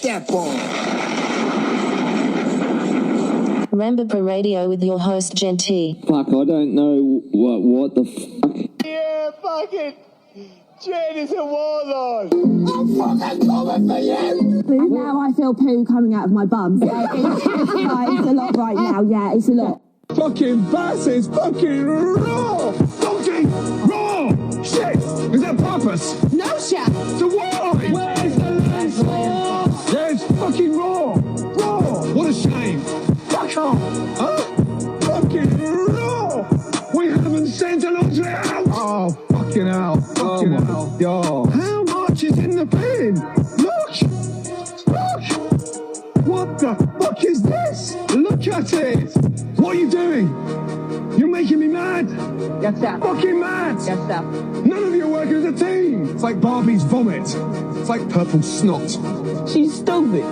that ball. Rambo Radio with your host, Cvnt. Fuck, I don't know what the fuck. Yeah, fucking Jen is a warlord. I'm fucking coming for you. Now I feel poo coming out of my bum. Yeah, it's a lot right now. Yeah, it's a lot. Fucking bass is fucking raw. Donkey! Raw! Shit! Is that purpose? No, chef. So why? Where's the last one? Yeah, it's fucking raw! Raw! What a shame! Fuck off! Huh? Fucking raw. We haven't sent an order out! Oh, fucking hell. Fucking hell. Yo. How much is in the bin? Look! Look! What the fuck is this? Look at it! What are you doing? You're making me mad! Yes, chef. Fucking mad! Yes, chef. None of you are working as a team! It's like Barbie's vomit. It's like purple snot. She's stupid.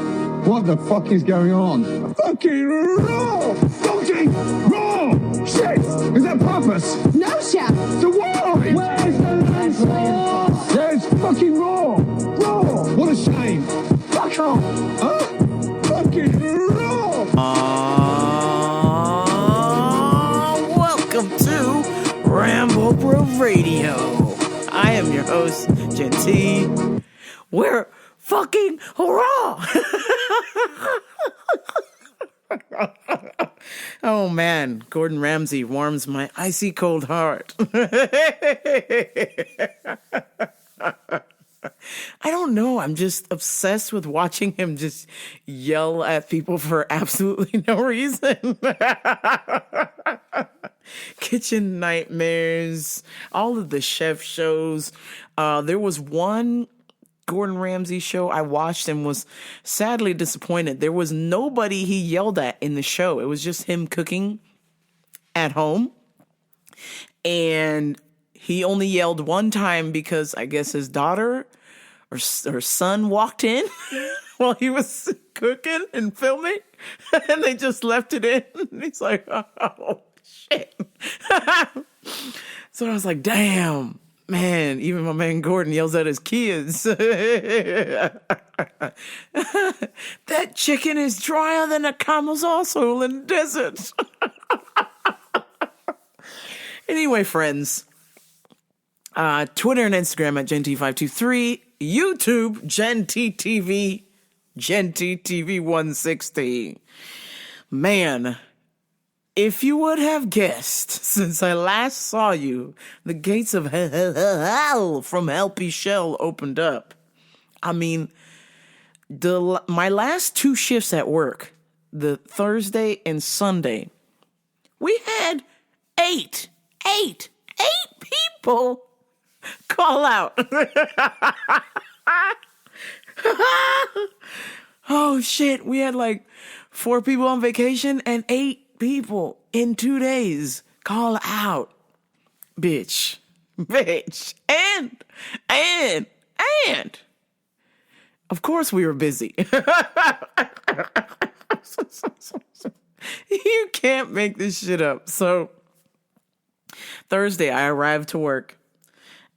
What the fuck is going on? Fucking raw. Donkey! Raw! Shit! Is that purpose? No, chef. So why? Where's the last one? Yeah, it's fucking raw! Raw! What a shame! Fuck off! Huh? Fucking raw. Welcome to Rambo Radio. I am your host, Cvnt. We're fucking raw. Oh man, Gordon Ramsay warms my icy cold heart. I don't know. I'm just obsessed with watching him just yell at people for absolutely no reason. Kitchen Nightmares, all of the chef shows. There was one Gordon Ramsay show I watched and was sadly disappointed. There was nobody he yelled at in the show. It was just him cooking at home. And he only yelled one time because I guess his daughter or son walked in while he was cooking and filming. And they just left it in. And he's like, oh, shit. So I was like, damn. Man, even my man Gordon yells at his kids. That chicken is drier than a camel's arsehole in the desert. Anyway, friends, Twitter and Instagram at Cvnt523, YouTube, CvntTV, CvntTV160. Man, if you would have guessed, since I last saw you, the gates of hell from LP Shell opened up. I mean, my last two shifts at work, the Thursday and Sunday, we had eight people call out. Oh shit, we had like 4 people on vacation and 8 people in 2 days call out. Bitch. And of course we were busy. You can't make this shit up. So Thursday I arrived to work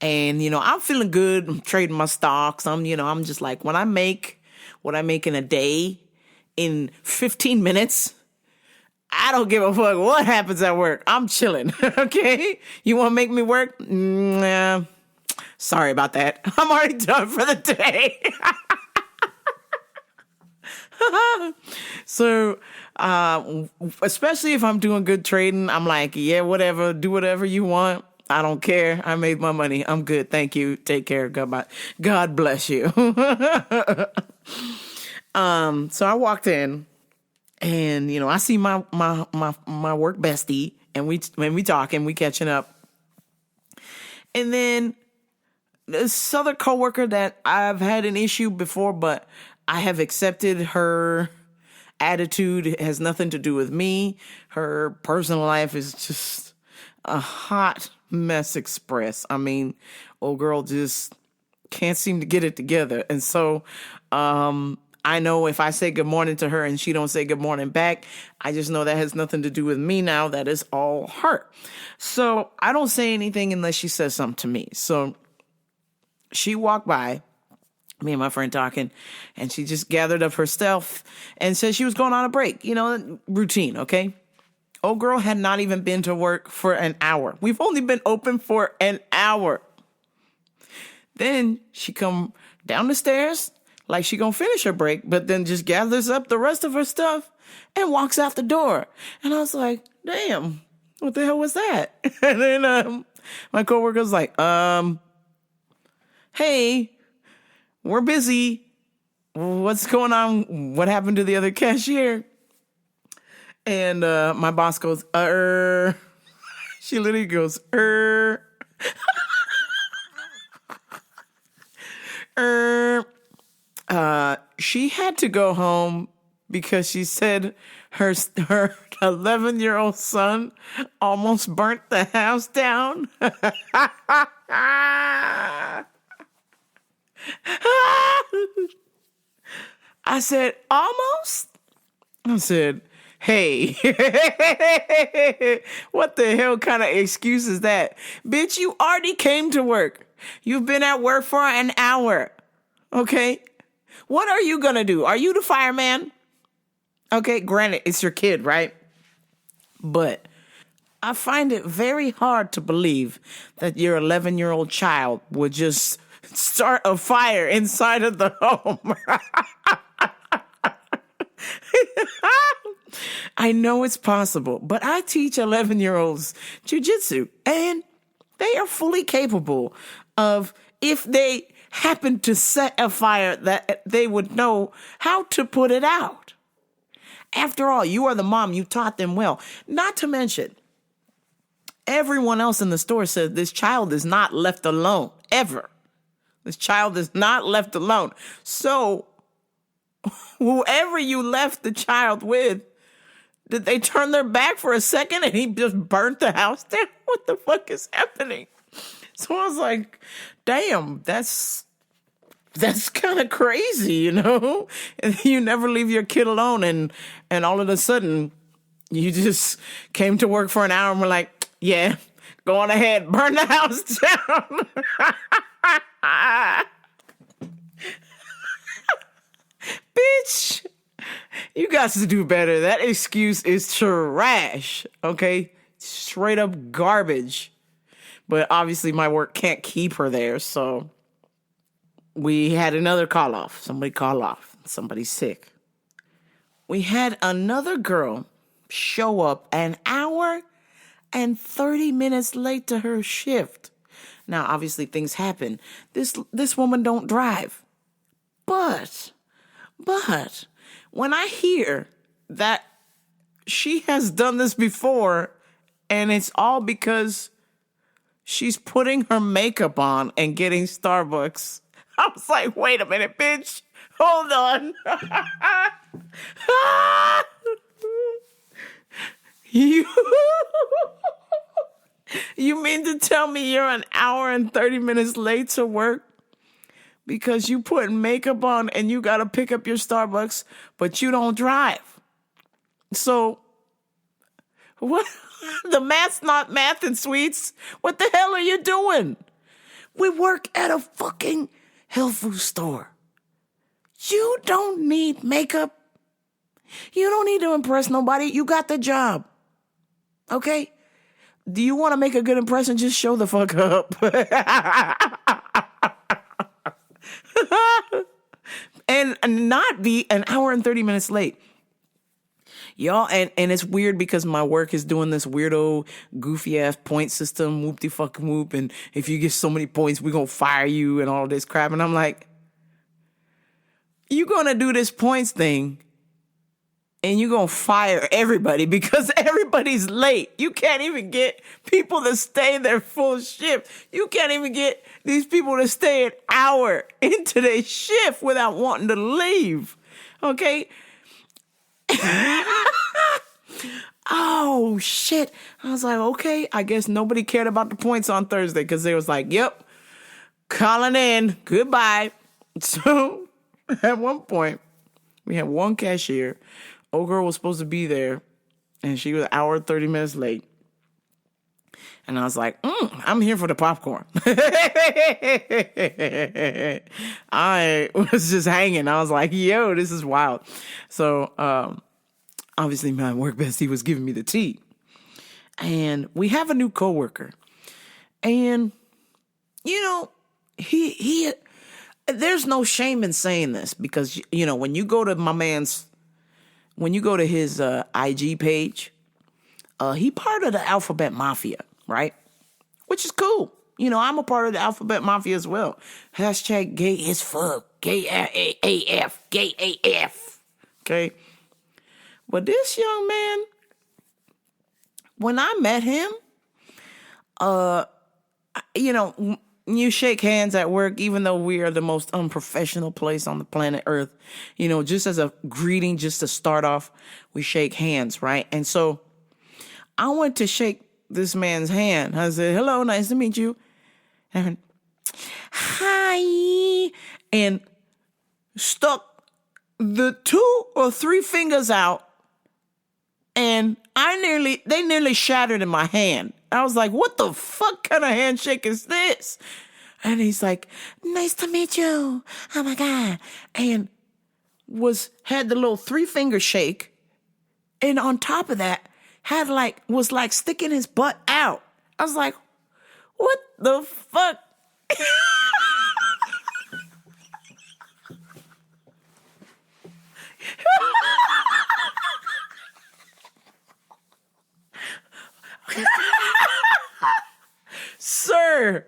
and, I'm feeling good. I'm trading my stocks. I'm just like, when I make what I make in a day in 15 minutes, I don't give a fuck what happens at work. I'm chilling, okay? You want to make me work? Nah. Sorry about that. I'm already done for the day. So, especially if I'm doing good trading, I'm like, yeah, whatever. Do whatever you want. I don't care. I made my money. I'm good. Thank you. Take care. God bless you. So I walked in. And, I see my work bestie, and we talking, we catching up. And then this other coworker that I've had an issue before, but I have accepted her attitude. It has nothing to do with me. Her personal life is just a hot mess express. I mean, old girl just can't seem to get it together. And so, I know if I say good morning to her and she don't say good morning back, I just know that has nothing to do with me now. That is all her. So I don't say anything unless she says something to me. So she walked by Me and my friend talking, and she just gathered up her stuff and said she was going on a break. Routine, okay? Old girl had not even been to work for an hour. We've only been open for an hour. Then she come down the stairs like she gonna finish her break, but then just gathers up the rest of her stuff and walks out the door. And I was like, damn, what the hell was that? And then my coworker's like, hey, we're busy. What's going on? What happened to the other cashier? And my boss goes, She literally goes, She had to go home because she said her 11-year-old son almost burnt the house down. I said, almost? I said, hey, what the hell kind of excuse is that? Bitch, you already came to work. You've been at work for an hour. Okay? What are you going to do? Are you the fireman? Okay, granted, it's your kid, right? But I find it very hard to believe that your 11-year-old child would just start a fire inside of the home. I know it's possible, but I teach 11-year-olds jujitsu, and they are fully capable of, if they happen to set a fire, that they would know how to put it out. After all, you are the mom. You taught them well. Not to mention, everyone else in the store says this child is not left alone, ever. This child is not left alone. So whoever you left the child with, did they turn their back for a second and he just burnt the house down? What the fuck is happening? So I was like, damn, that's kind of crazy, And you never leave your kid alone, and all of a sudden you just came to work for an hour and were like, yeah, go on ahead, burn the house down. Bitch, you got to do better. That excuse is trash, okay? Straight up garbage. But obviously my work can't keep her there, so we had another call off. Somebody call off. Somebody's sick. We had another girl show up an hour and 30 minutes late to her shift. Now, obviously things happen. This woman don't drive. But when I hear that she has done this before, and it's all because she's putting her makeup on and getting Starbucks, I was like, wait a minute, bitch. Hold on. You mean to tell me you're an hour and 30 minutes late to work because you put makeup on and you got to pick up your Starbucks, but you don't drive? So what? The math's not math and sweets. What the hell are you doing? We work at a fucking health food store. You don't need makeup. You don't need to impress nobody. You got the job. Okay? Do you want to make a good impression? Just show the fuck up. And not be an hour and 30 minutes late. Y'all, and it's weird because my work is doing this weirdo, goofy-ass point system, whoop-de-fucking-whoop, and if you get so many points, we're going to fire you and all this crap. And I'm like, you're going to do this points thing, and you're going to fire everybody because everybody's late. You can't even get people to stay their full shift. You can't even get these people to stay an hour into their shift without wanting to leave. Okay? Oh, shit. I was like, okay, I guess nobody cared about the points on Thursday because they was like, yep, calling in, goodbye. So at one point, we had one cashier. Old girl was supposed to be there, and she was an hour, 30 minutes late. And I was like, I'm here for the popcorn. I was just hanging. I was like, yo, this is wild. So obviously my work bestie was giving me the tea. And we have a new coworker. And, you know, he there's no shame in saying this because, you know, when you go to his IG page, he part of the Alphabet Mafia, right? Which is cool. You know, I'm a part of the Alphabet Mafia as well. Hashtag gay as fuck. Gay AF. Gay AF. Okay? But this young man, when I met him, you know, you shake hands at work, even though we are the most unprofessional place on the planet Earth. You know, just as a greeting, just to start off, we shake hands, right? And so I went to shake this man's hand. I said, hello, nice to meet you. And I went, hi. And stuck the 2 or 3 fingers out. And they nearly shattered in my hand. I was like, what the fuck kind of handshake is this? And he's like, nice to meet you. Oh my God. And had the little 3-finger shake. And on top of that, was sticking his butt out. I was like, what the fuck?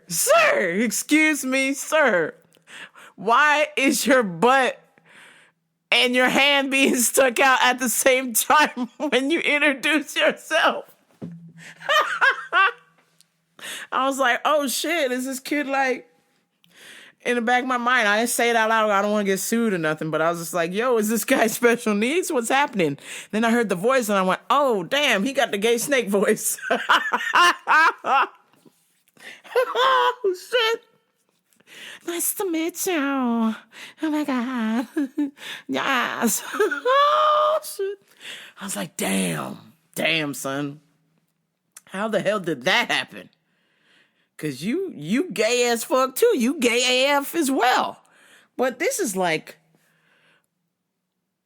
Sir, excuse me, sir. Why is your butt and your hand being stuck out at the same time when you introduce yourself? I was like, oh shit, is this kid like, in the back of my mind, I didn't say it out loud, I don't want to get sued or nothing, but I was just like, yo, is this guy special needs? What's happening? Then I heard the voice and I went, oh damn, he got the gay snake voice. Oh shit. Nice to meet you. Oh my God. Yes. Oh shit. I was like, damn, son. How the hell did that happen? Cause you gay as fuck too. You gay AF as well. But this is like,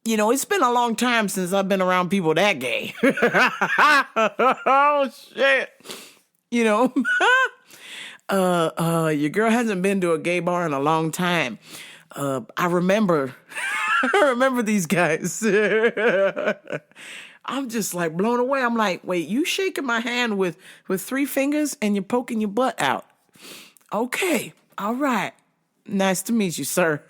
you know, it's been a long time since I've been around people that gay. Oh shit. You know, your girl hasn't been to a gay bar in a long time. I remember these guys. I'm just like blown away. I'm like, wait, you shaking my hand with 3 fingers and you're poking your butt out. Okay. All right. Nice to meet you, sir.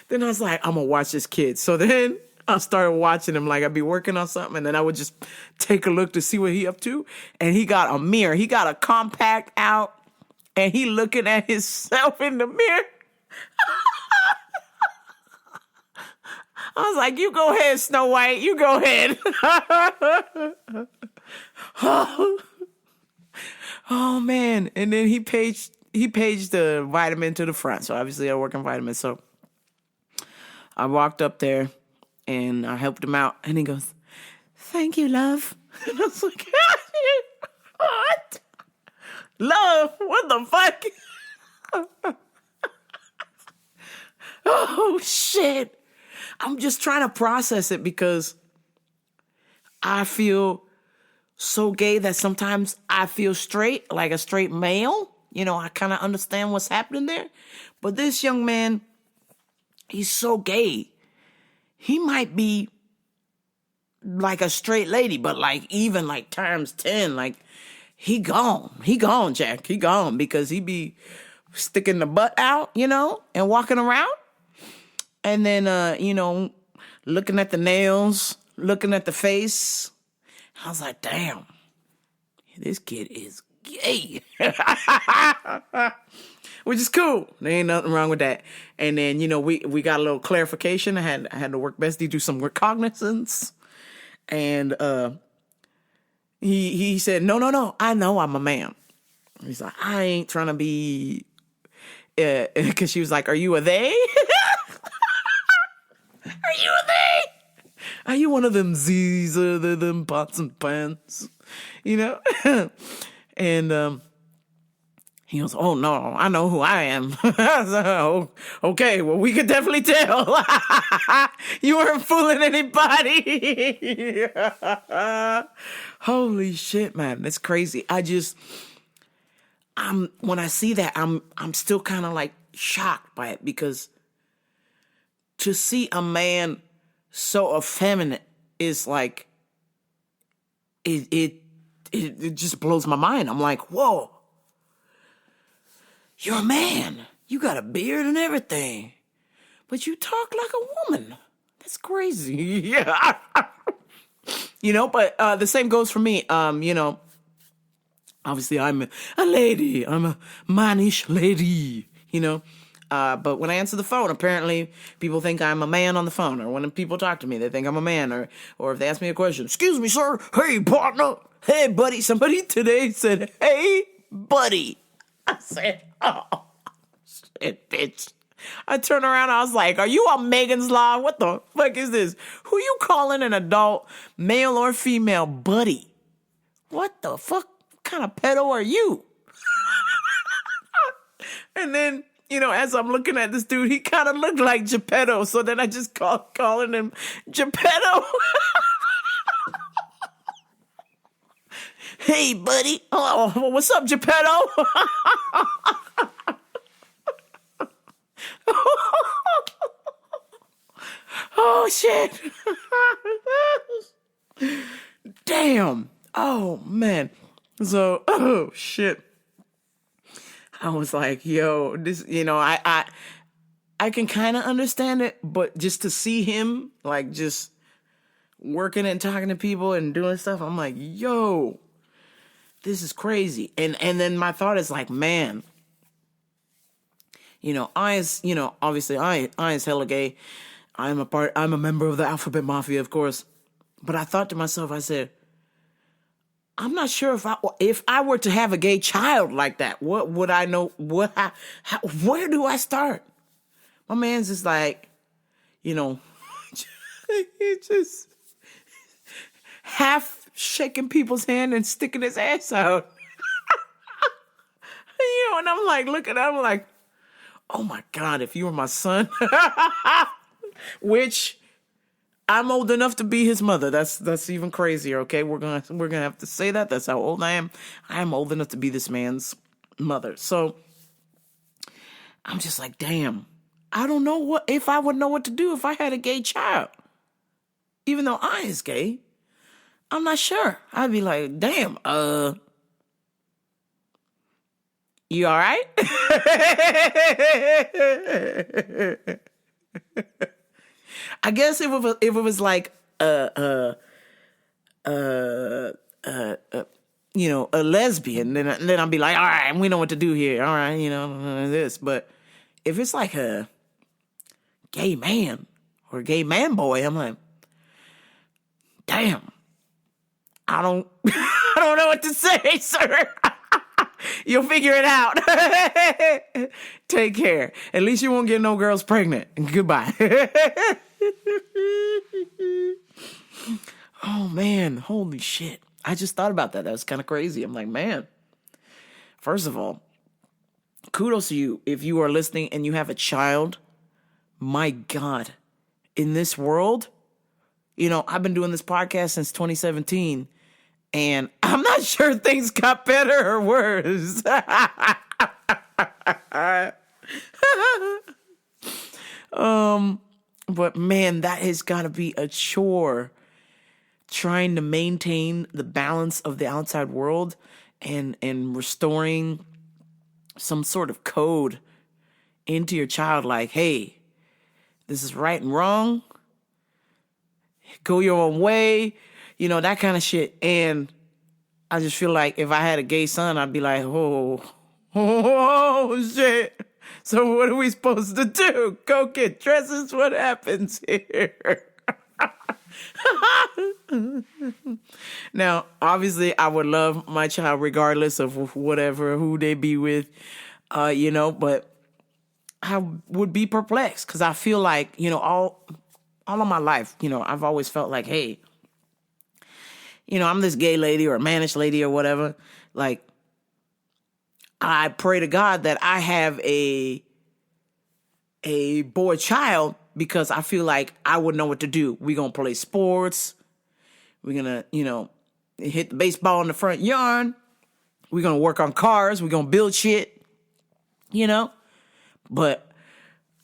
Then I was like, I'm going to watch this kid. So then I started watching him like I'd be working on something and then I would just take a look to see what he up to. And he got a mirror. He got a compact out and he looking at himself in the mirror. I was like, you go ahead, Snow White. You go ahead. Oh, man. And then he paged the vitamin to the front. So obviously I work in vitamins. So I walked up there and I helped him out. And he goes, thank you, love. And I was like, what? Love? What the fuck? Oh, shit. I'm just trying to process it because I feel so gay that sometimes I feel straight, like a straight male. You know, I kind of understand what's happening there. But this young man, he's so gay. He might be like a straight lady, but like even like times 10, like he gone. He gone, Jack. He gone because he be sticking the butt out, you know, and walking around. And then, you know, looking at the nails, looking at the face. I was like, damn, this kid is gay. Which is cool. There ain't nothing wrong with that. And then, you know, we got a little clarification. I had to work bestie do some recognizance. And he said, no, I know I'm a man. He's like, I ain't trying to be, because she was like, are you a they? Are you a they? Are you one of them Z's or them pots and pans, you know? And he goes, oh, no, I know who I am. I was like, oh, okay, well, we could definitely tell. You weren't fooling anybody. Holy shit, man. That's crazy. When I see that, I'm still kind of like shocked by it, because to see a man so effeminate is like, it just blows my mind. I'm like, whoa, you're a man. You got a beard and everything, but you talk like a woman. That's crazy. Yeah. You know, but the same goes for me. You know, obviously I'm a lady. I'm a mannish lady, you know. But when I answer the phone, apparently people think I'm a man on the phone, or when people talk to me, they think I'm a man, or if they ask me a question, excuse me, sir, hey, partner, hey, buddy. Somebody today said, hey, buddy. I said, oh, shit, bitch. I turned around, I was like, are you on Megan's Law? What the fuck is this? Who you calling an adult, male or female, buddy? What the fuck kind of pedo are you? And then, you know, as I'm looking at this dude, he kind of looked like Geppetto. So then I just calling him Geppetto. Hey, buddy. Oh, what's up, Geppetto? Oh, shit. Damn. Oh, man. So, oh, shit. I was like, yo, this, you know, I can kind of understand it, but just to see him, like, just working and talking to people and doing stuff, I'm like, yo, this is crazy. And then my thought is like, man, you know, obviously I is hella gay. I'm a member of the Alphabet Mafia, of course. But I thought to myself, I said, I'm not sure if I were to have a gay child like that, what would I know? Where do I start? My man's just like, you know, he just half shaking people's hand and sticking his ass out. You know, and I'm like, I'm like, oh my God, if you were my son, which I'm old enough to be his mother. That's even crazier. Okay, we're gonna have to say that. That's how old I am. I am old enough to be this man's mother. So I'm just like, damn. I don't know if I would know what to do if I had a gay child. Even though I is gay, I'm not sure. I'd be like, damn. You all right? I guess if it was like you know, a lesbian, then I'd be like, all right, we know what to do here. All right, you know, this. But if it's like a gay man or a gay man boy, I'm like, damn, I don't know what to say, sir. You'll figure it out. Take care. At least you won't get no girls pregnant. Goodbye. Oh, man. Holy shit. I just thought about that. That was kind of crazy. I'm like, man, first of all, kudos to you. If you are listening and you have a child, my God, in this world, you know, I've been doing this podcast since 2017. And I'm not sure things got better or worse. But man, that has got to be a chore, trying to maintain the balance of the outside world and restoring some sort of code into your child. Like, hey, this is right and wrong. Go your own way. You know, that kind of shit. And I just feel like if I had a gay son, I'd be like, oh, shit. So what are we supposed to do? Go get dresses? What happens here? Now, obviously, I would love my child regardless of who they be with, you know, but I would be perplexed because I feel like, you know, all of my life, I've always felt like, hey, I'm this gay lady or a mannish lady or whatever. Like, I pray to God that I have a boy child because I feel like I would know what to do. We're going to play sports. We're going to, hit the baseball in the front yard. We're going to work on cars. We're going to build shit, But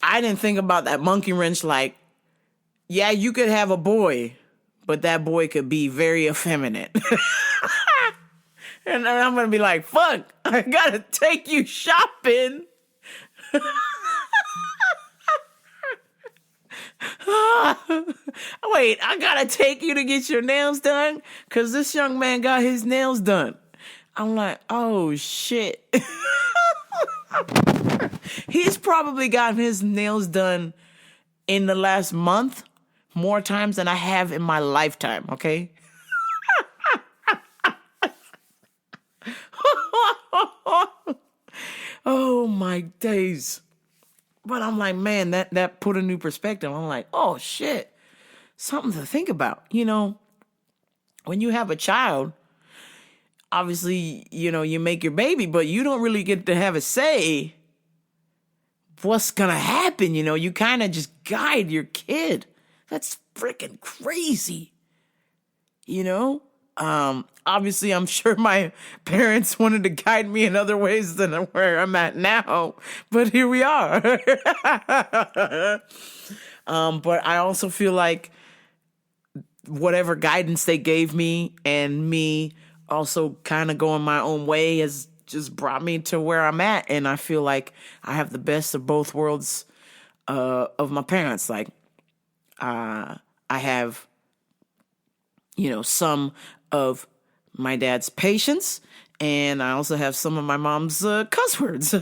I didn't think about that monkey wrench like, yeah, you could have a boy, but that boy could be very effeminate. And I'm going to be like, fuck, I got to take you shopping. Wait, I got to take you to get your nails done? Because this young man got his nails done. I'm like, oh, shit. He's probably gotten his nails done in the last month more times than I have in my lifetime, okay? Oh, my days. But I'm like, man, that put a new perspective. I'm like, oh, shit. Something to think about. When you have a child, obviously, you make your baby, but you don't really get to have a say what's going to happen. You kind of just guide your kid. That's freaking crazy. Obviously, I'm sure my parents wanted to guide me in other ways than where I'm at now, but here we are. But I also feel like whatever guidance they gave me and me also kind of going my own way has just brought me to where I'm at. And I feel like I have the best of both worlds of my parents. Like, I have, some of my dad's patience, and I also have some of my mom's cuss words.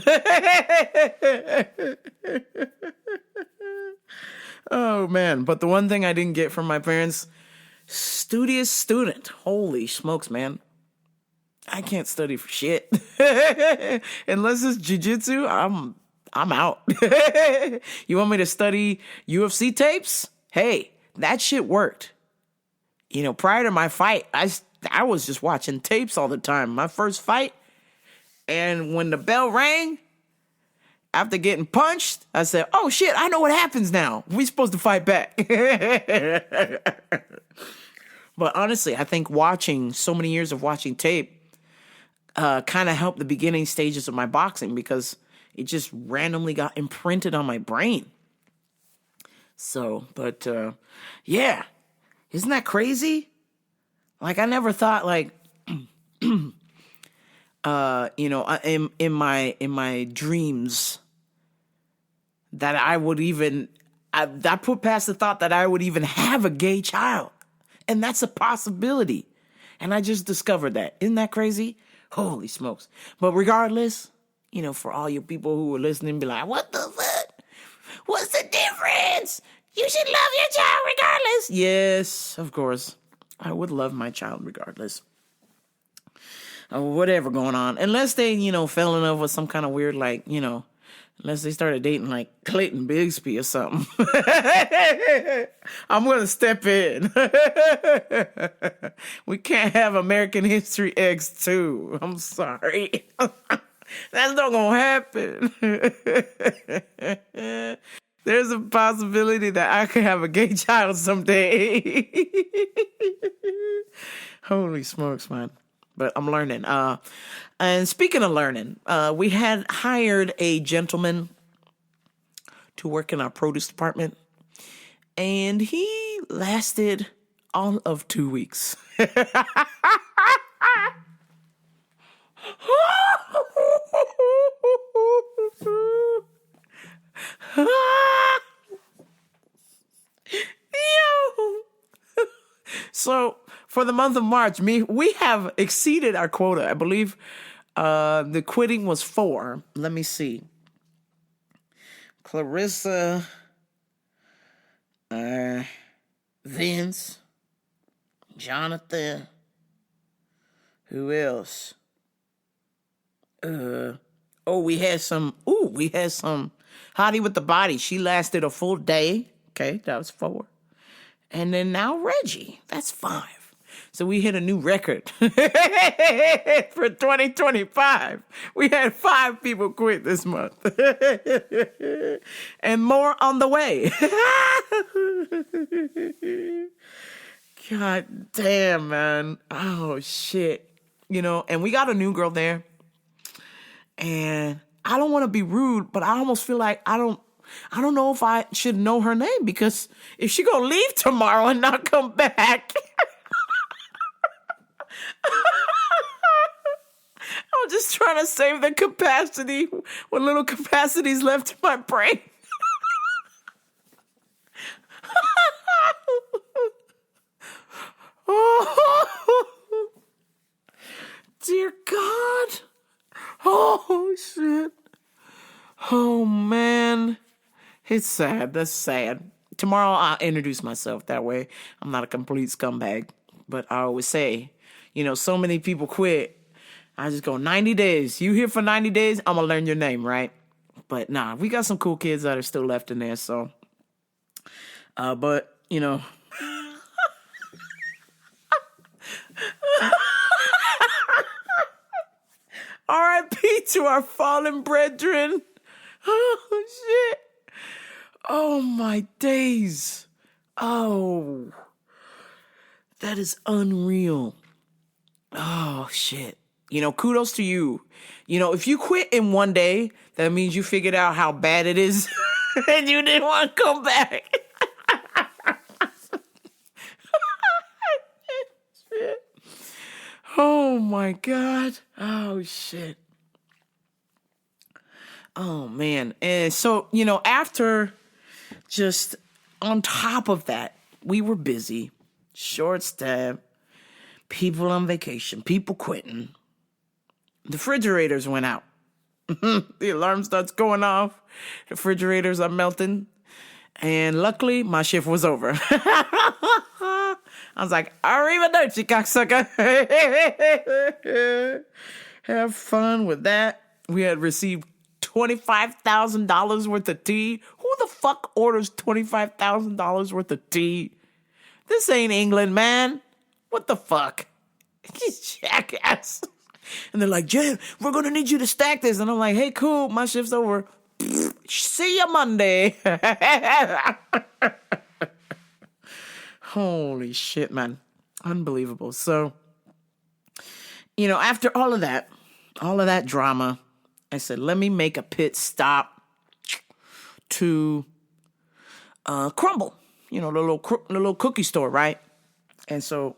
Oh, man. But the one thing I didn't get from my parents, studious student. Holy smokes, man. I can't study for shit. Unless it's jiu-jitsu, I'm out. You want me to study UFC tapes? Hey, that shit worked. Prior to my fight, I was just watching tapes all the time. My first fight, and when the bell rang, after getting punched, I said, oh shit, I know what happens now. We supposed to fight back. But honestly, I think watching so many years of watching tape kind of helped the beginning stages of my boxing because it just randomly got imprinted on my brain. So, but yeah, isn't that crazy? Like, I never thought, like, in my dreams that I would even, I put past the thought that I would even have a gay child. And that's a possibility. And I just discovered that. Isn't that crazy? Holy smokes. But regardless, for all you people who are listening, be like, what the fuck? What's the difference? You should love your child regardless. Yes, of course. I would love my child regardless. Or whatever going on. Unless they, fell in love with some kind of weird, like, unless they started dating, like, Clayton Bigsby or something. I'm going to step in. We can't have American History X2. I'm sorry. That's not going to happen. There's a possibility that I could have a gay child someday. Holy smokes, man. But I'm learning. And speaking of learning, we had hired a gentleman to work in our produce department. And he lasted all of 2 weeks. So for the month of March, we have exceeded our quota. I believe the quitting was 4. Let me see. Clarissa, Vince, Jonathan. Who else? We had some Hottie with the Body. She lasted a full day. Okay, that was 4. And then now Reggie. That's 5. So we hit a new record for 2025. We had 5 people quit this month. And more on the way. God damn, man. Oh, shit. You know, and we got a new girl there. And I don't want to be rude, but I almost feel like I don't know if I should know her name, because if she gonna leave tomorrow and not come back, I'm just trying to save the capacity, what little capacity is left in my brain. Oh, dear God. Oh, shit. Oh, man. It's sad. That's sad. Tomorrow I'll introduce myself that way. I'm not a complete scumbag. But I always say, you know, so many people quit. I just go 90 days. You here for 90 days? I'm going to learn your name, right? But nah, we got some cool kids that are still left in there. So, but, you know. R.I.P. to our fallen brethren. Oh, shit. Oh, my days. Oh, that is unreal. Oh, shit. You know, kudos to you. You know, if you quit in one day, that means you figured out how bad it is and you didn't want to come back. Shit. Oh, my God. Oh, shit. Oh, man. And so, you know, after just on top of that, we were busy, short-staffed, people on vacation, people quitting. The refrigerators went out. The alarm starts going off. The refrigerators are melting. And luckily, my shift was over. I was like, arrivederci, cocksucker. Have fun with that. We had received $25,000 worth of tea. Who the fuck orders $25,000 worth of tea? This ain't England, man. What the fuck? Jackass. And they're like, Jim, we're going to need you to stack this. And I'm like, hey, cool. My shift's over. See you Monday. Holy shit, man. Unbelievable. So, you know, after all of that drama, I said, let me make a pit stop to Crumble, you know, the little cookie store, right? And so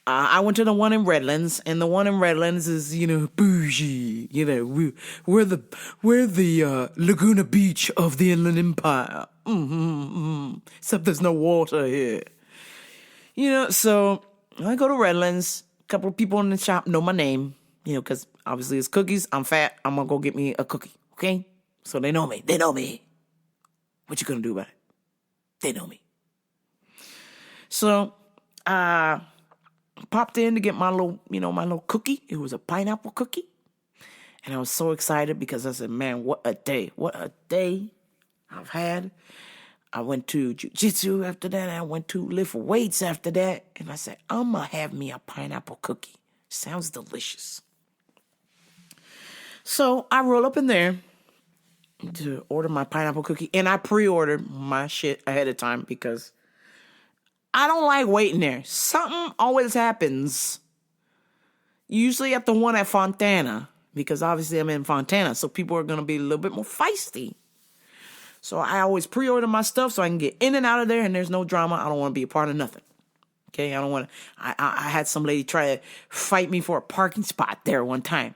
I went to the one in Redlands, and the one in Redlands is, you know, bougie. You know, we're the Laguna Beach of the Inland Empire. Except there's no water here. You know, so I go to Redlands. A couple of people in the shop know my name, you know, because obviously it's cookies. I'm fat. I'm going to go get me a cookie, okay? So they know me. They know me. What you going to do about it? They know me. So popped in to get my little cookie. It was a pineapple cookie. And I was so excited because I said, man, what a day I've had. I went to jiu-jitsu after that. I went to lift weights after that. And I said, I'm going to have me a pineapple cookie. Sounds delicious. So I roll up in there to order my pineapple cookie. And I pre-ordered my shit ahead of time because I don't like waiting there. Something always happens. Usually at the one at Fontana, because obviously I'm in Fontana, so people are going to be a little bit more feisty. So I always pre-order my stuff so I can get in and out of there and there's no drama. I don't want to be a part of nothing. Okay, I don't want to. I had some lady try to fight me for a parking spot there one time.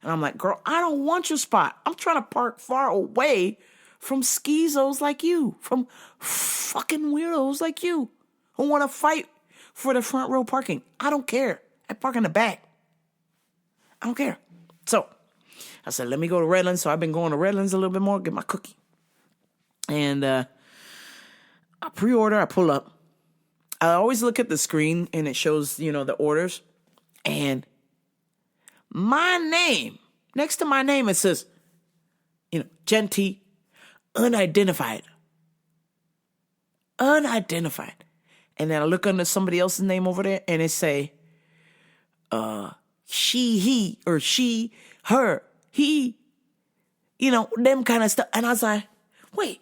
And I'm like, girl, I don't want your spot. I'm trying to park far away from schizos like you, from fucking weirdos like you who want to fight for the front row parking. I don't care. I park in the back. I don't care. So I said, let me go to Redlands. So I've been going to Redlands a little bit more, get my cookie. And I pre-order, I pull up. I always look at the screen and it shows, you know, the orders. And my name, next to my name, it says, you know, Genty, unidentified. Unidentified. And then I look under somebody else's name over there, and it say, she, he, or she, her, he, them kind of stuff. And I was like, wait,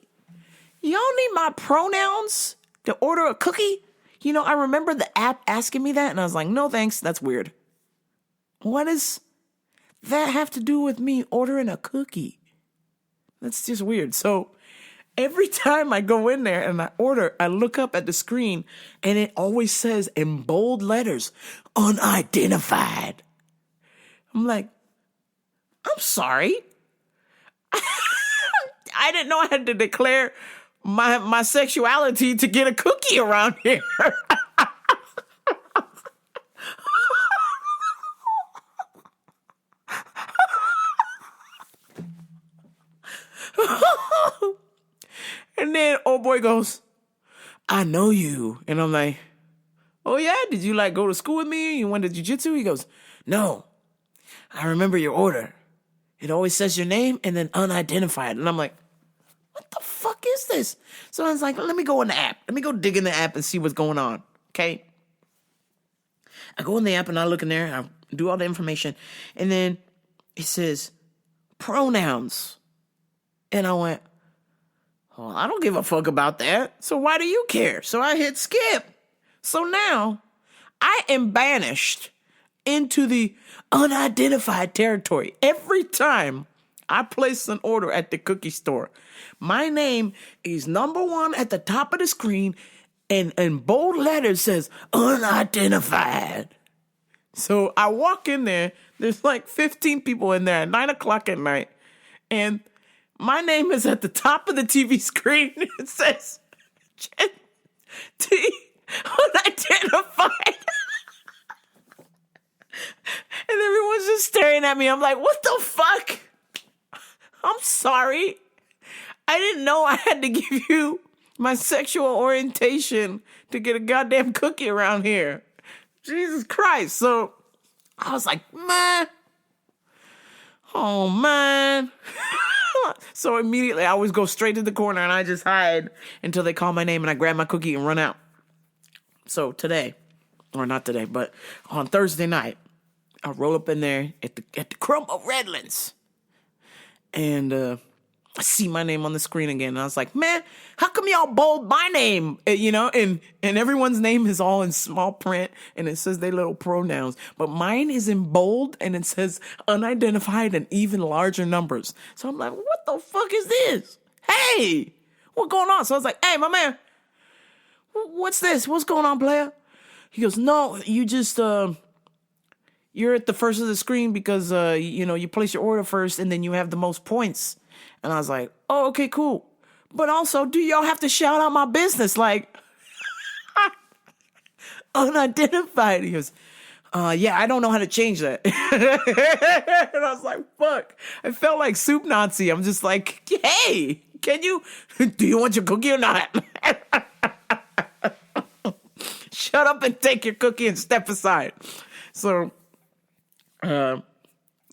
y'all need my pronouns to order a cookie? I remember the app asking me that, and I was like, no thanks, that's weird. What does that have to do with me ordering a cookie? That's just weird. So every time I go in there and I order, I look up at the screen, and it always says in bold letters, unidentified. I'm like, I'm sorry. I didn't know I had to declare my sexuality to get a cookie around here. And then old boy goes, I know you. And I'm like, oh yeah? Did you go to school with me? You went to jiu-jitsu? He goes, no, I remember your order. It always says your name and then unidentified. And I'm like, what the fuck is this? So I was like, let me go in the app. Let me go dig in the app and see what's going on. Okay. I go in the app and I look in there. I do all the information. And then it says pronouns. And I went, well, I don't give a fuck about that. So why do you care? So I hit skip. So now I am banished into the unidentified territory. Every time I place an order at the cookie store, my name is number one at the top of the screen, and in bold letters says unidentified. So I walk in there, there's 15 people in there at 9:00 at night, and my name is at the top of the TV screen. It says T unidentified. And everyone's just staring at me. I'm like, what the fuck? I'm sorry. I didn't know I had to give you my sexual orientation to get a goddamn cookie around here. Jesus Christ. So I was like, man. Oh, man. So immediately I always go straight to the corner and I just hide until they call my name and I grab my cookie and run out. So today, or not today, but on Thursday night, I roll up in there at the Crumb of Redlands. And I see my name on the screen again. And I was like, man, how come y'all bold my name? And everyone's name is all in small print and it says their little pronouns. But mine is in bold and it says unidentified and even larger numbers. So I'm like, what the fuck is this? Hey, what's going on? So I was like, hey, my man, what's this? What's going on, player? He goes, no, you just, you're at the first of the screen because, you place your order first and then you have the most points. And I was like, oh, okay, cool. But also, do y'all have to shout out my business? Unidentified. He goes, yeah, I don't know how to change that. And I was like, fuck. I felt like Soup Nazi. I'm just like, hey, do you want your cookie or not? Shut up and take your cookie and step aside. So,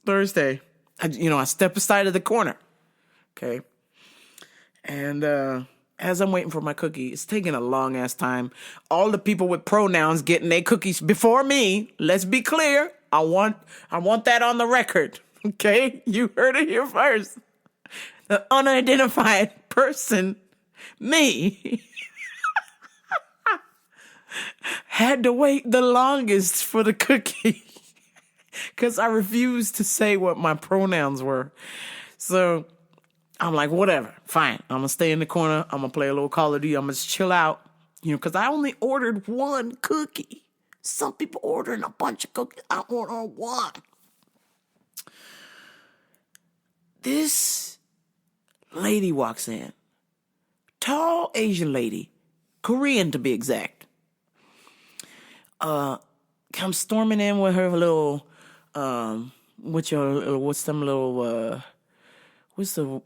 Thursday, I step aside of the corner. Okay. And as I'm waiting for my cookie, it's taking a long ass time. All the people with pronouns getting their cookies before me. Let's be clear. I want that on the record. Okay? You heard it here first. The unidentified person, me, had to wait the longest for the cookie because I refused to say what my pronouns were. So I'm like, whatever, fine. I'm going to stay in the corner. I'm going to play a little Call of Duty. I'm going to chill out, because I only ordered one cookie. Some people ordering a bunch of cookies. I ordered one. This lady walks in. Tall Asian lady. Korean to be exact. Comes storming in with her little, what's the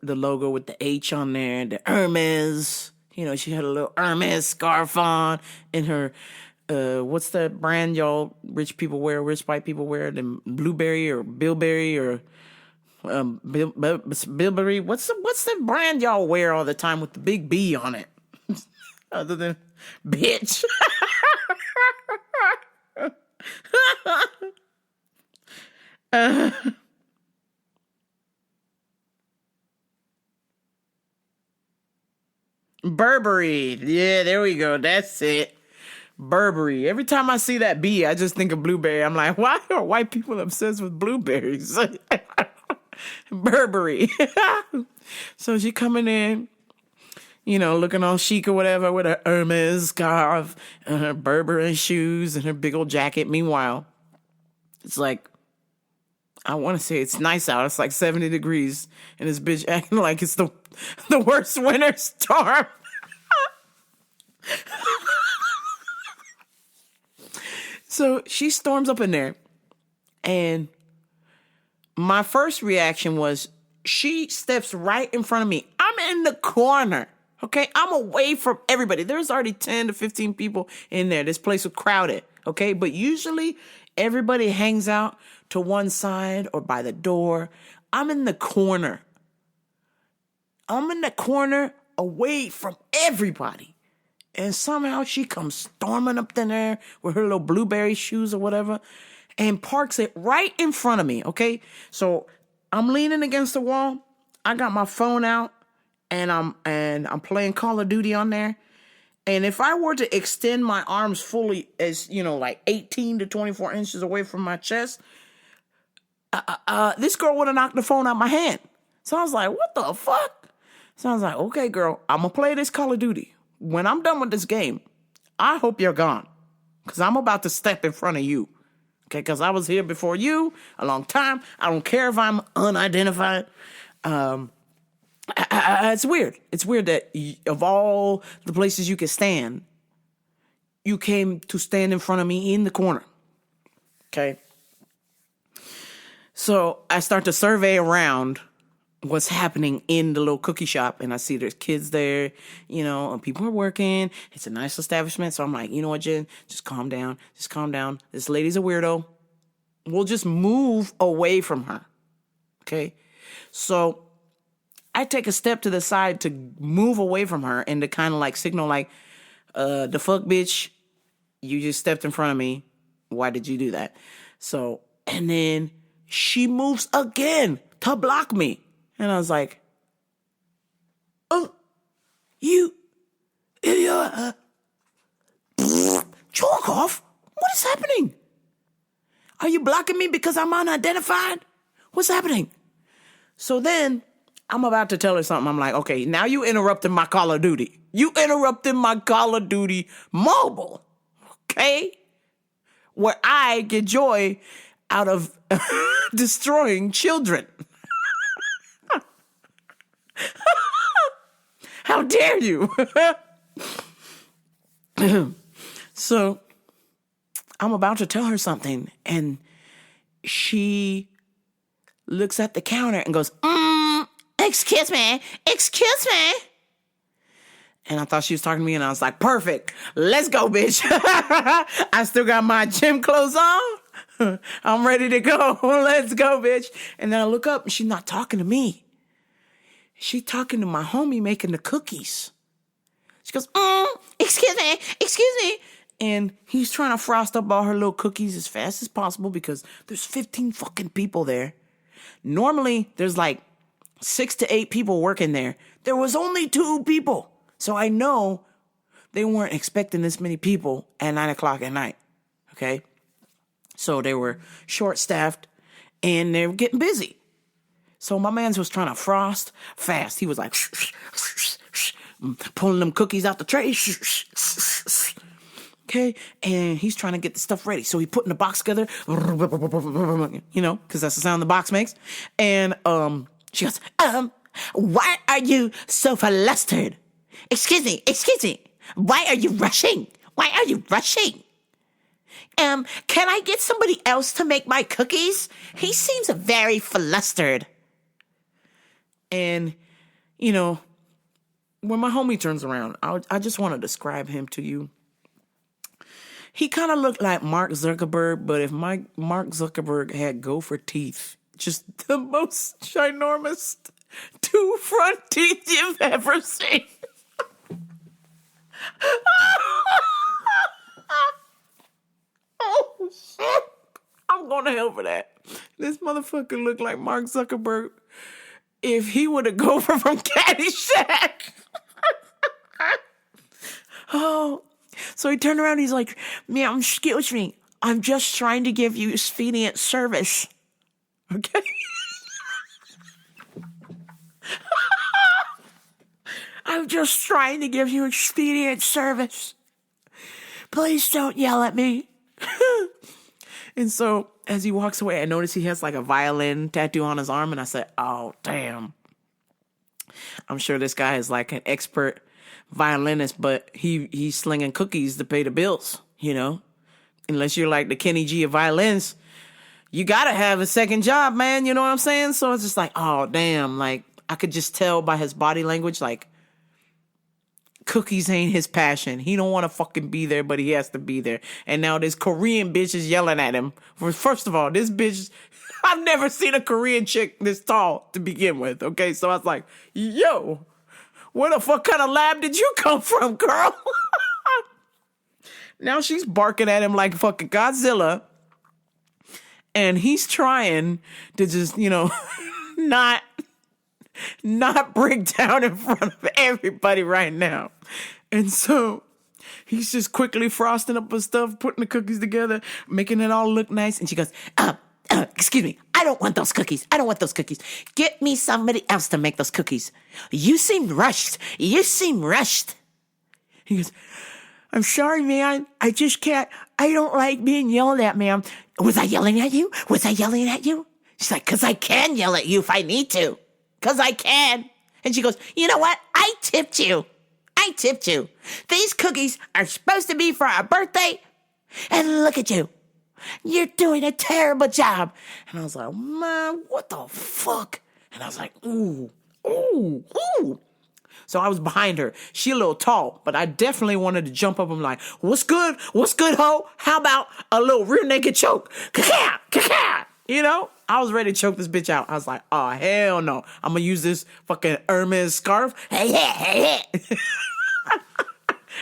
logo with the H on there, the Hermes. She had a little Hermes scarf on, and her, what's that brand y'all rich white people wear? The Blueberry or Bilberry or Bilberry. What's the brand y'all wear all the time with the big B on it? Other than bitch. Burberry. Yeah, there we go. That's it. Burberry. Every time I see that B, I just think of blueberry. I'm like, why are white people obsessed with blueberries? Burberry. So she coming in, looking all chic or whatever with her Hermes scarf and her Burberry shoes and her big old jacket. Meanwhile, it's like, I want to say it's nice out. It's like 70 degrees and this bitch acting like it's the worst winter storm. So she storms up in there, and my first reaction was she steps right in front of me. I'm in the corner, okay? I'm away from everybody. There's already 10 to 15 people in there. This place was crowded, okay? But usually everybody hangs out to one side or by the door. I'm in the corner. I'm in the corner away from everybody. And somehow she comes storming up in there with her little blueberry shoes or whatever and parks it right in front of me, okay? So I'm leaning against the wall. I got my phone out and I'm playing Call of Duty on there. And if I were to extend my arms fully as, like 18 to 24 inches away from my chest, this girl would have knocked the phone out my hand. So I was like, what the fuck? So I was like, okay, girl, I'm going to play this Call of Duty. When I'm done with this game, I hope you're gone. Because I'm about to step in front of you. Okay, because I was here before you a long time. I don't care if I'm unidentified. It's weird. It's weird that of all the places you could stand, you came to stand in front of me in the corner. Okay. So I start to survey around what's happening in the little cookie shop, and I see there's kids there, and people are working. It's a nice establishment. So I'm like, you know what, Jen? Just calm down. Just calm down. This lady's a weirdo. We'll just move away from her. Okay? So I take a step to the side to move away from her and to kind of like signal like, the fuck, bitch, you just stepped in front of me. Why did you do that? So, and then she moves again to block me. And I was like, oh, you idiot. Chalk off? What is happening? Are you blocking me because I'm unidentified? What's happening? So then I'm about to tell her something. I'm like, okay, now you interrupted my Call of Duty. You interrupted my Call of Duty mobile. Okay? Where I get joy out of destroying children. How dare you? So I'm about to tell her something, and she looks at the counter and goes, excuse me. And I thought she was talking to me, and I was like, perfect. Let's go, bitch. I still got my gym clothes on. I'm ready to go. Let's go, bitch. And then I look up, and she's not talking to me. She talking to my homie making the cookies. She goes, excuse me. And he's trying to frost up all her little cookies as fast as possible because there's 15 fucking people there. Normally, there's like 6 to 8 people working there. There was only 2 people. So I know they weren't expecting this many people at 9 o'clock at night. Okay? So they were short-staffed and they were getting busy. So my man's was trying to frost fast. He was like, pulling them cookies out the tray. Okay, and he's trying to get the stuff ready. So he putting the box together, because that's the sound the box makes. And she goes, why are you so flustered? Excuse me. Why are you rushing? Can I get somebody else to make my cookies? He seems very flustered. And, when my homie turns around, I just want to describe him to you. He kind of looked like Mark Zuckerberg, but if Mark Zuckerberg had gopher teeth, just the most ginormous 2 front teeth you've ever seen. Shit. I'm going to hell for that. This motherfucker looked like Mark Zuckerberg if he would have gone from Caddyshack. Oh, so he turned around and he's like, ma'am, excuse me. I'm just trying to give you Cvnt service. Okay? I'm just trying to give you Cvnt service. Please don't yell at me. And so as he walks away, I notice he has like a violin tattoo on his arm. And I said, oh, damn. I'm sure this guy is like an expert violinist, but he's slinging cookies to pay the bills, you know? Unless you're like the Kenny G of violins, you got to have a second job, man. You know what I'm saying? So it's just like, oh, damn. Like, I could just tell by his body language, like, cookies ain't his passion. He don't want to fucking be there, but he has to be there. And now this Korean bitch is yelling at him. First of all, this bitch, I've never seen a Korean chick this tall to begin with. Okay, so I was like, yo, where the fuck kind of lab did you come from, girl? Now she's barking at him like fucking Godzilla. And he's trying to just, you know, not break down in front of everybody right now. And so he's just quickly frosting up his stuff, putting the cookies together, making it all look nice. And she goes, excuse me, I don't want those cookies. I don't want those cookies. Get me somebody else to make those cookies. You seem rushed. You seem rushed. He goes, I'm sorry, man. I just can't. I don't like being yelled at, ma'am. Was I yelling at you? Was I yelling at you? She's like, because I can yell at you if I need to. Because I can. And she goes, you know what? I tipped you. I tipped you. These cookies are supposed to be for our birthday. And look at you. You're doing a terrible job. And I was like, man, what the fuck? And I was like, ooh, ooh, ooh. So I was behind her. She a little tall, but I definitely wanted to jump up and be like, what's good? What's good, ho? How about a little rear naked choke? Ka-ka, ka-ka. You know? I was ready to choke this bitch out. I was like, oh, hell no. I'm going to use this fucking Hermes scarf. Hey, hey, hey.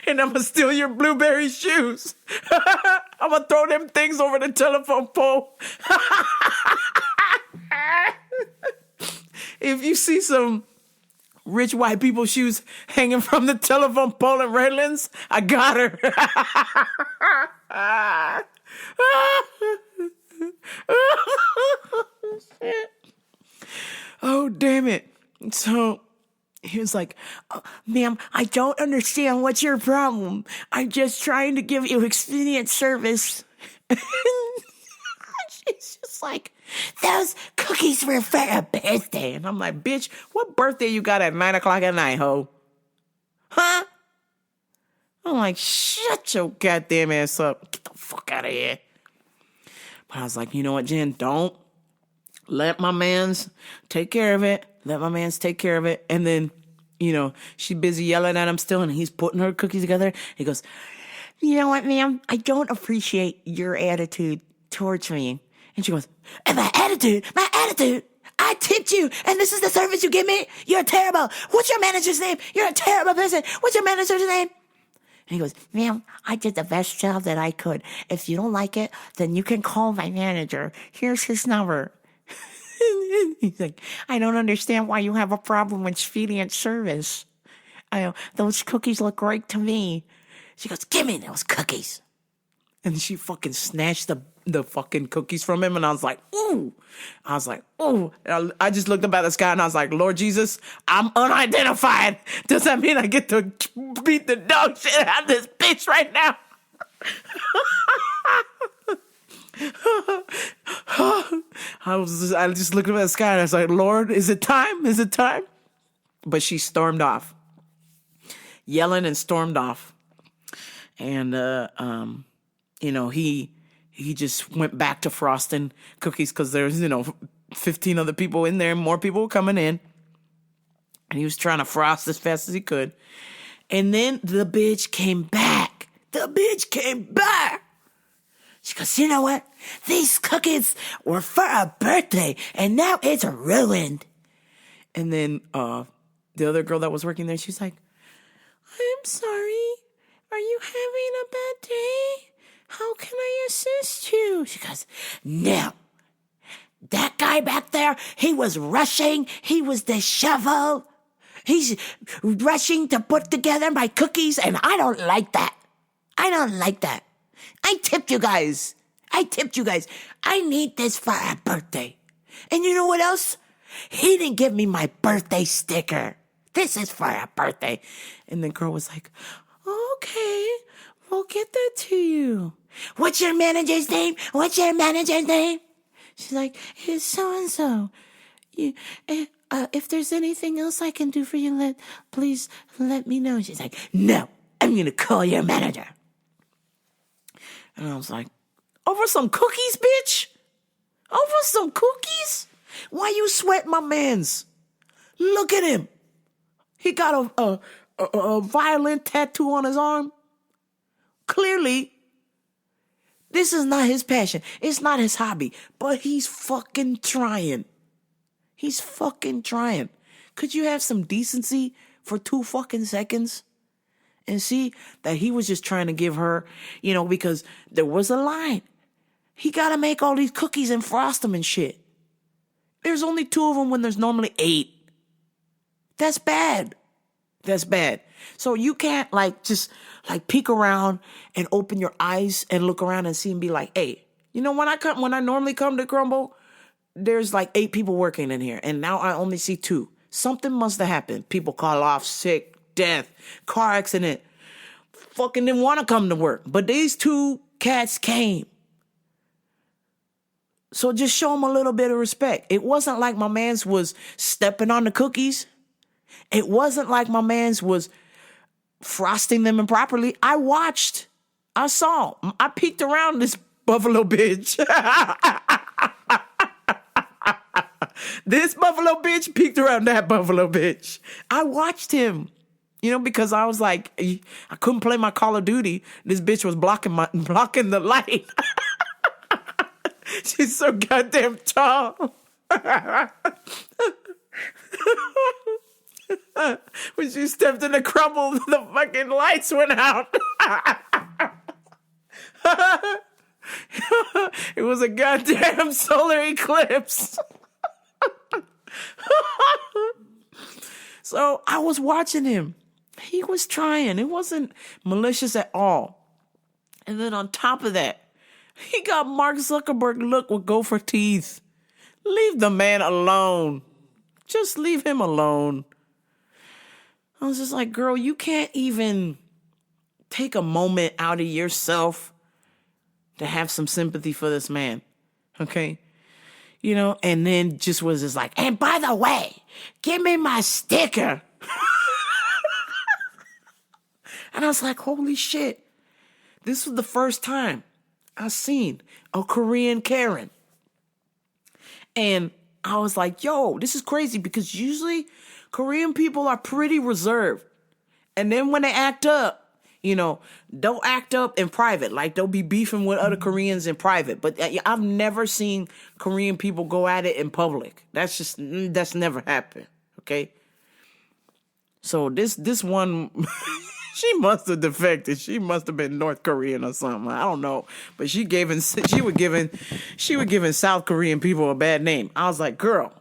And I'm going to steal your blueberry shoes. I'm going to throw them things over the telephone pole. If you see some rich white people shoes hanging from the telephone pole in Redlands, I got her. Shit. Oh, damn it. So he was like, oh, ma'am, I don't understand. What's your problem? I'm just trying to give you Cvnt service. She's just like, those cookies were for a birthday. And I'm like, bitch, what birthday you got at 9 o'clock at night, ho? Huh? I'm like, shut your goddamn ass up. Get the fuck out of here. But I was like, you know what, Jen? Don't let my mans take care of it. Let my mans take care of it. And then, you know, she's busy yelling at him still, and he's putting her cookies together. He goes, you know what, ma'am? I don't appreciate your attitude towards me. And she goes, and my attitude, I tipped you, and this is the service you give me? You're terrible. What's your manager's name? You're a terrible person. What's your manager's name? And he goes, ma'am, I did the best job that I could. If you don't like it, then you can call my manager. Here's his number. He's like, I don't understand why you have a problem with Cvnt service. Those cookies look great to me. She goes, give me those cookies. And she fucking snatched the fucking cookies from him. And I was like, ooh. I was like, ooh. I just looked up at the sky and I was like, Lord Jesus, I'm unidentified. Does that mean I get to beat the dog shit out of this bitch right now? I just looked up at the sky and I was like, Lord, is it time? Is it time? But she stormed off. Yelling and stormed off. And, you know, he just went back to frosting cookies because there's, 15 other people in there and more people were coming in. And he was trying to frost as fast as he could. And then the bitch came back. She goes, you know what? These cookies were for a birthday and now it's ruined. And then the other girl that was working there, she's like, I'm sorry. Are you having a bad day? how can I assist you? She goes, no. That guy back there, he was rushing. He was disheveled. He's rushing to put together my cookies, and I don't like that. I don't like that. I tipped you guys. I need this for a birthday. And you know what else? He didn't give me my birthday sticker. This is for a birthday. And the girl was like, okay, we'll get that to you. What's your manager's name? She's like, it's so-and-so. If there's anything else I can do for you, please let me know. She's like, no, I'm going to call your manager. And I was like, over some cookies, bitch? Over some cookies? Why you sweat my mans? Look at him. He got a violent tattoo on his arm. Clearly, this is not his passion. It's not his hobby. But he's fucking trying. Could you have some decency for 2 fucking seconds? And see that he was just trying to give her, because there was a line. He got to make all these cookies and frost them and shit. There's only 2 of them when there's normally 8. That's bad. So you can't just peek around and open your eyes and look around and see and be like, hey, when I normally come to Crumble, there's 8 people working in here. And now I only see 2. Something must have happened. People call off sick, death, car accident. Fucking didn't want to come to work. But these 2 cats came. So just show them a little bit of respect. It wasn't like my mans was stepping on the cookies. It wasn't like my mans was frosting them improperly. I watched. I saw. I peeked around this buffalo bitch. This buffalo bitch peeked around that buffalo bitch. I watched him. Because I was like, I couldn't play my Call of Duty. This bitch was blocking the light. She's so goddamn tall. When she stepped in the crumble, the fucking lights went out. It was a goddamn solar eclipse. So I was watching him. He was trying. It wasn't malicious at all. And then on top of that, he got Mark Zuckerberg look with gopher teeth. Leave the man alone. Just leave him alone. I was just like, girl, you can't even take a moment out of yourself to have some sympathy for this man. Okay? And then just was just like, and by the way, give me my sticker. And I was like, holy shit. This was the first time I seen a Korean Karen. And I was like, yo, this is crazy because usually Korean people are pretty reserved. And then when they act up, they'll act up in private. Like they'll be beefing with other Koreans in private. But I've never seen Korean people go at it in public. That's never happened. Okay. So this one, she must have defected. She must have been North Korean or something. I don't know. But she was giving South Korean people a bad name. I was like, girl,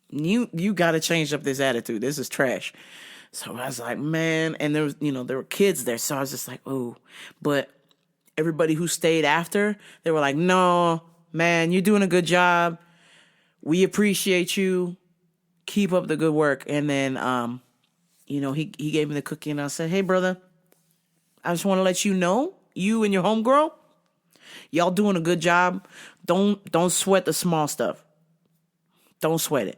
you got to change up this attitude. This is trash. So I was like, man, and there was, there were kids there. So I was just like, oh, but everybody who stayed after, they were like, no, man, you're doing a good job. We appreciate you. Keep up the good work. And then, he gave me the cookie and I said, hey, brother, I just want to let you know, you and your homegirl, y'all doing a good job. Don't sweat the small stuff. Don't sweat it.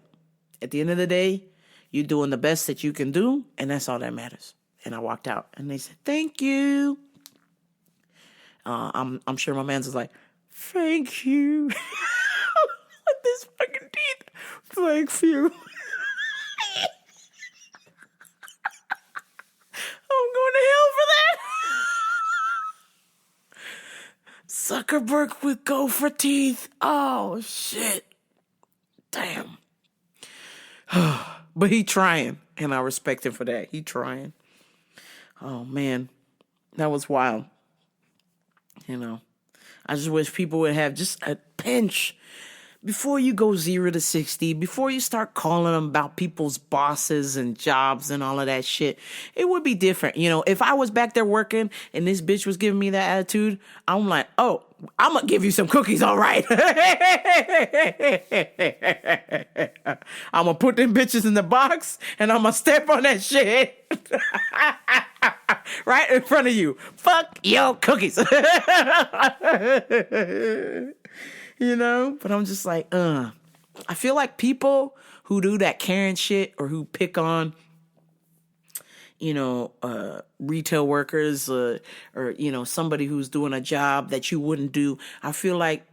At the end of the day, you're doing the best that you can do, and that's all that matters. And I walked out, and they said, thank you. I'm sure my man's was like, thank you. With this fucking teeth. Thank you. I'm going to hell for that. Zuckerberg with gopher teeth. Oh, shit. Damn. But he trying, and I respect him for that. He trying. Oh, man. That was wild. You know, I just wish people would have just a pinch before you go 0 to 60, before you start calling them about people's bosses and jobs and all of that shit. It would be different. You know, if I was back there working and this bitch was giving me that attitude, I'm like, oh, I'm going to give you some cookies, all right. I'm going to put them bitches in the box and I'm going to step on that shit. Right in front of you. Fuck your cookies. You know, but I'm just like, I feel like people who do that Karen shit or who pick on, you know, retail workers or, you know, somebody who's doing a job that you wouldn't do. I feel like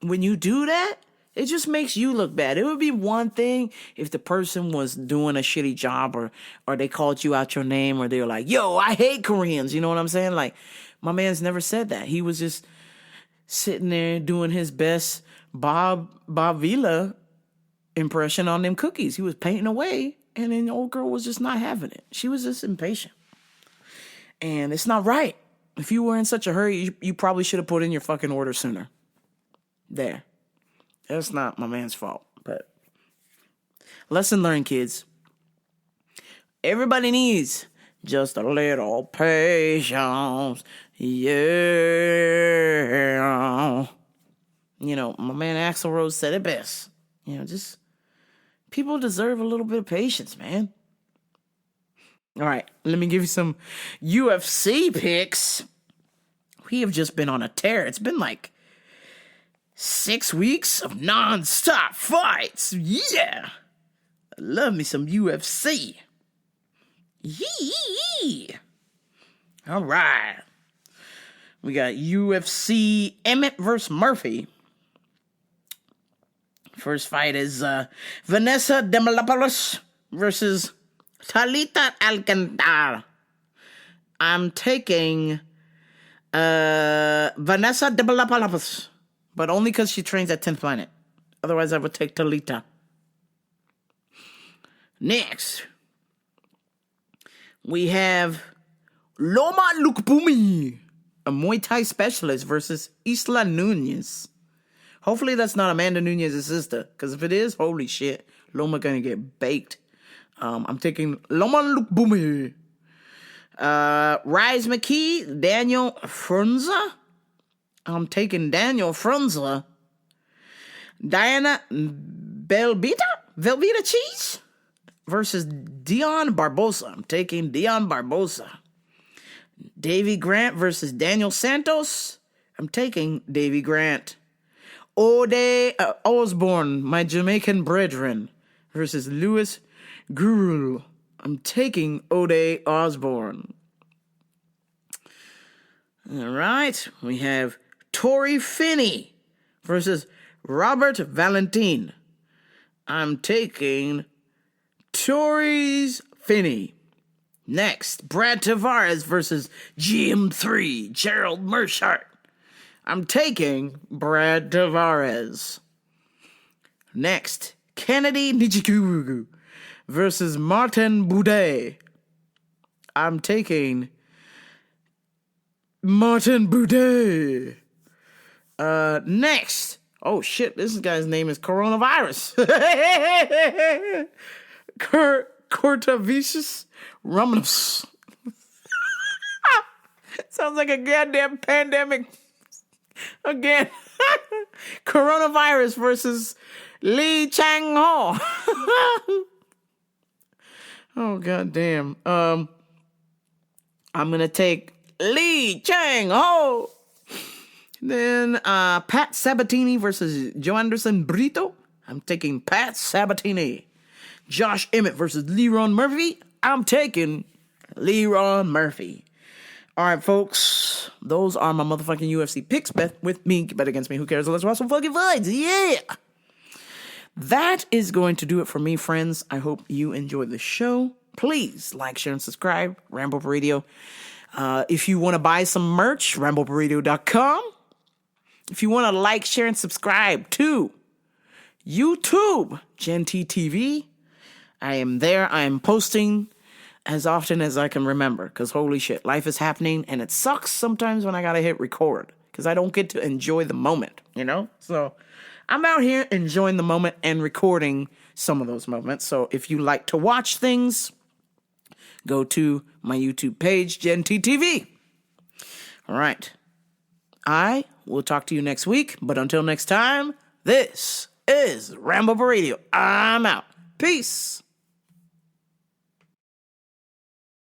when you do that, it just makes you look bad. It would be one thing if the person was doing a shitty job or they called you out your name or they were like, yo, I hate Koreans. You know what I'm saying? Like, my man's never said that. He was just sitting there doing his best Bob Vila impression on them cookies. He was painting away, and then the old girl was just not having it. She was just impatient. And it's not right. If you were in such a hurry, you probably should have put in your fucking order sooner. There. That's not my man's fault. But lesson learned, kids. Everybody needs just a little patience. Yeah. You know, my man Axl Rose said it best. You know, just people deserve a little bit of patience, man. All right, let me give you some UFC picks. We have just been on a tear. It's been like 6 weeks of non-stop fights. Yeah. I love me some UFC. Yee. All right. We got UFC Emmett versus Murphy. First fight is Vanessa Demolopoulos versus Talita Alcantara. I'm taking Vanessa Demolopoulos, but only because she trains at 10th Planet. Otherwise, I would take Talita. Next, we have Loma Lukbumi, a Muay Thai specialist, versus Isla Nunez. Hopefully that's not Amanda Nunez's sister, because if it is, holy shit, Loma gonna get baked. I'm taking Loma Lukbumi. Rise McKee, Daniel Frunza. I'm taking Daniel Frunza. Diana Velveeta Cheese versus Dion Barbosa. I'm taking Dion Barbosa. Davy Grant versus Daniel Santos. I'm taking Davy Grant. Ode Osborne, my Jamaican brethren, versus Louis Gurul. I'm taking Ode Osborne. All right, we have Tori Finney versus Robert Valentin. I'm taking Tori's Finney. Next, Brad Tavares versus GM3, Gerald Mershart. I'm taking Brad Tavares. Next, Kennedy Nijikugu versus Martin Boudet. I'm taking Martin Boudet. Next. Oh shit, this guy's name is Coronavirus. Cortavicius Romanus. Sounds like a goddamn pandemic. Again. Coronavirus versus Lee Chang Ho. Oh goddamn. I'm gonna take Lee Chang Ho. Then Pat Sabatini versus Joe Anderson Brito. I'm taking Pat Sabatini. Josh Emmett versus Leron Murphy. I'm taking Leron Murphy. All right, folks. Those are my motherfucking UFC picks. Bet with me, bet against me. Who cares? Let's watch some fucking fights. Yeah. That is going to do it for me, friends. I hope you enjoyed the show. Please like, share, and subscribe. Rambo Radio. If you want to buy some merch, RamboParadio.com. If you want to like, share, and subscribe to YouTube, Gen T TV, I am there. I am posting as often as I can remember, because holy shit, life is happening, and it sucks sometimes when I gotta hit record, because I don't get to enjoy the moment, you know? So I'm out here enjoying the moment and recording some of those moments. So if you like to watch things, go to my YouTube page, Cvnt TV. All right. I will talk to you next week, but until next time, this is Rambo Radio. I'm out. Peace.